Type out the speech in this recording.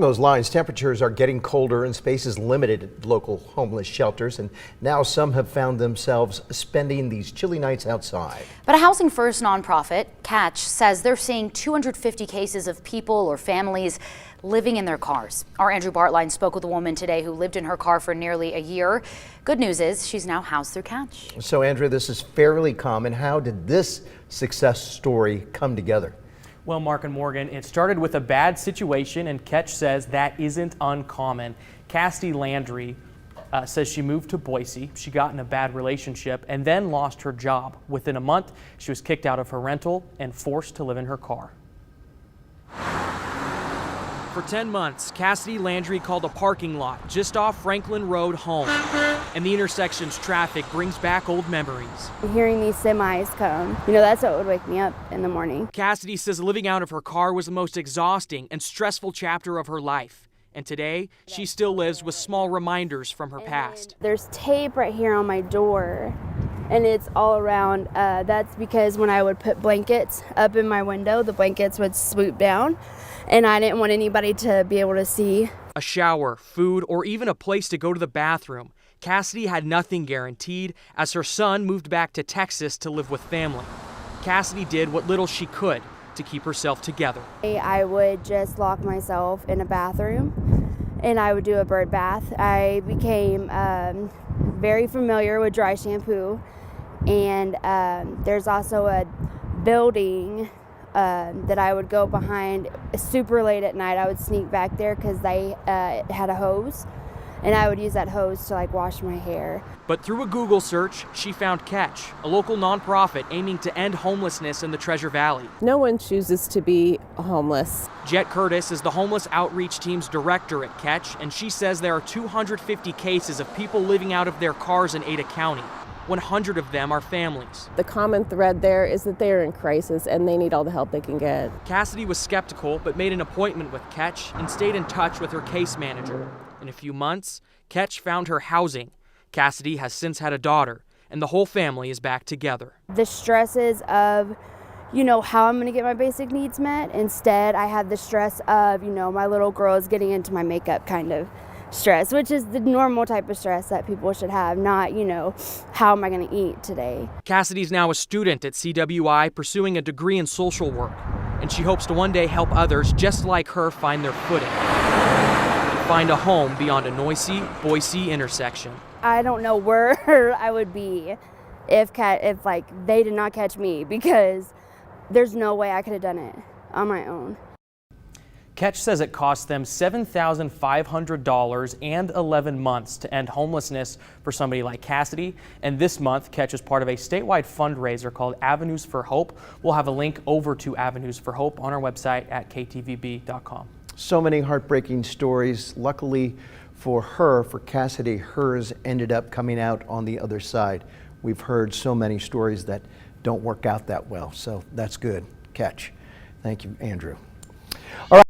Those lines, temperatures are getting colder and space is limited at local homeless shelters, and now some have found themselves spending these chilly nights outside. But a Housing First nonprofit, Catch, says they're seeing 250 cases of people or families living in their cars. Our Andrew Bartline spoke with a woman today who lived in her car for nearly a year. Good news is she's now housed through Catch. So, Andrew, this is fairly common. How did this success story come together? Well, Mark and Morgan, it started with a bad situation, and Catch says that isn't uncommon. Cassidy Landry says she moved to Boise. She got in a bad relationship and then lost her job. Within a month, she was kicked out of her rental and forced to live in her car. For 10 months, Cassidy Landry called a parking lot just off Franklin Road home. And the intersection's traffic brings back old memories. Hearing these semis come, that's what would wake me up in the morning. Cassidy says living out of her car was the most exhausting and stressful chapter of her life. And today, she still lives with small reminders from her past. There's tape right here on my door, and it's all around. That's because when I would put blankets up in my window, the blankets would swoop down, and I didn't want anybody to be able to see. A shower, food, or even a place to go to the bathroom. Cassidy had nothing guaranteed as her son moved back to Texas to live with family. Cassidy did what little she could to keep herself together. I would just lock myself in a bathroom and I would do a bird bath. I became very familiar with dry shampoo, and there's also a building that I would go behind super late at night. I would sneak back there because they had a hose, and I would use that hose to wash my hair. But through a Google search, she found Catch, a local nonprofit aiming to end homelessness in the Treasure Valley. No one chooses to be homeless. Jet Curtis is the homeless outreach team's director at Catch, and she says there are 250 cases of people living out of their cars in Ada County. 100 of them are families. The common thread there is that they are in crisis and they need all the help they can get. Cassidy was skeptical but made an appointment with Catch and stayed in touch with her case manager. In a few months, Catch found her housing. Cassidy has since had a daughter, and the whole family is back together. The stresses of, how I'm going to get my basic needs met. Instead, I have the stress of, my little girl is getting into my makeup kind of stress, which is the normal type of stress that people should have, not, how am I going to eat today? Cassidy's now a student at CWI pursuing a degree in social work, and she hopes to one day help others just like her find their footing. Find a home beyond a noisy Boise intersection. I don't know where I would be if they did not catch me, because there's no way I could have done it on my own. Catch says it cost them $7,500 and 11 months to end homelessness for somebody like Cassidy. And this month, Catch is part of a statewide fundraiser called Avenues for Hope. We'll have a link over to Avenues for Hope on our website at ktvb.com. So many heartbreaking stories. Luckily for her, for Cassidy, hers ended up coming out on the other side. We've heard so many stories that don't work out that well, so that's good. Catch. Thank you, Andrew. All right.